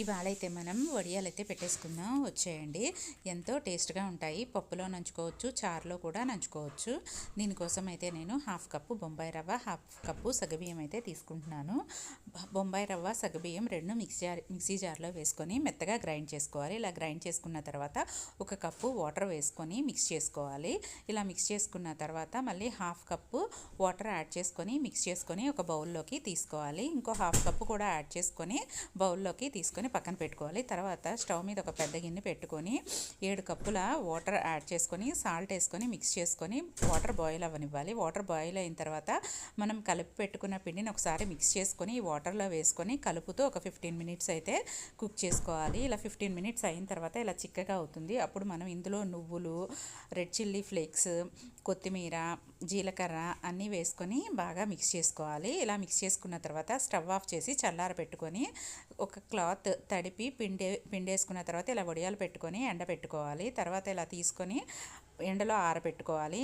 ఇవాళైతే మనం వడియాలైతే పెట్టేసుకుందాం వచ్చేయండి. ఎంతో టేస్ట్గా ఉంటాయి. పప్పులో నంచుకోవచ్చు, చారులో కూడా నంచుకోవచ్చు. దీనికోసం అయితే నేను హాఫ్ కప్పు బొంబాయి రవ్వ, హాఫ్ కప్పు సగ్గుబియ్యం అయితే తీసుకుంటున్నాను. బొంబాయి రవ్వ, సగ్గుబియ్యం రెండు మిక్సీ జార్లో వేసుకొని మెత్తగా గ్రైండ్ చేసుకోవాలి. ఇలా గ్రైండ్ చేసుకున్న తర్వాత ఒక కప్పు వాటర్ వేసుకొని మిక్స్ చేసుకోవాలి. ఇలా మిక్స్ చేసుకున్న తర్వాత మళ్ళీ హాఫ్ కప్పు వాటర్ యాడ్ చేసుకొని మిక్స్ చేసుకొని ఒక బౌల్లోకి తీసుకోవాలి. ఇంకో హాఫ్ కప్పు కూడా యాడ్ చేసుకొని బౌల్లోకి తీసుకొని పక్కన పెట్టుకోవాలి. తర్వాత స్టవ్ మీద ఒక పెద్ద గిన్నె పెట్టుకొని 7 కప్పుల వాటర్ యాడ్ చేసుకొని సాల్ట్ వేసుకొని మిక్స్ చేసుకొని వాటర్ బాయిల్ అవ్వనివ్వాలి. వాటర్ బాయిల్ అయిన తర్వాత మనం కలిపి పెట్టుకున్న పిండిని ఒకసారి మిక్స్ చేసుకొని ఈ వాటర్లో వేసుకొని కలుపుతూ ఒక 15 మినిట్స్ అయితే కుక్ చేసుకోవాలి. ఇలా 15 మినిట్స్ అయిన తర్వాత ఇలా చిక్కగా అవుతుంది. అప్పుడు మనం ఇందులో నువ్వులు, రెడ్ చిల్లీ ఫ్లేక్స్, కొత్తిమీర, జీలకర్ర అన్నీ వేసుకొని బాగా మిక్స్ చేసుకోవాలి. ఇలా మిక్స్ చేసుకున్న తర్వాత స్టవ్ ఆఫ్ చేసి చల్లార పెట్టుకొని ఒక క్లాత్ తడిపి పిండేసుకున్న తర్వాత ఇలా వడియాలు పెట్టుకొని ఎండబెట్టుకోవాలి. తర్వాత ఇలా తీసుకొని ఎండలో ఆరబెట్టుకోవాలి.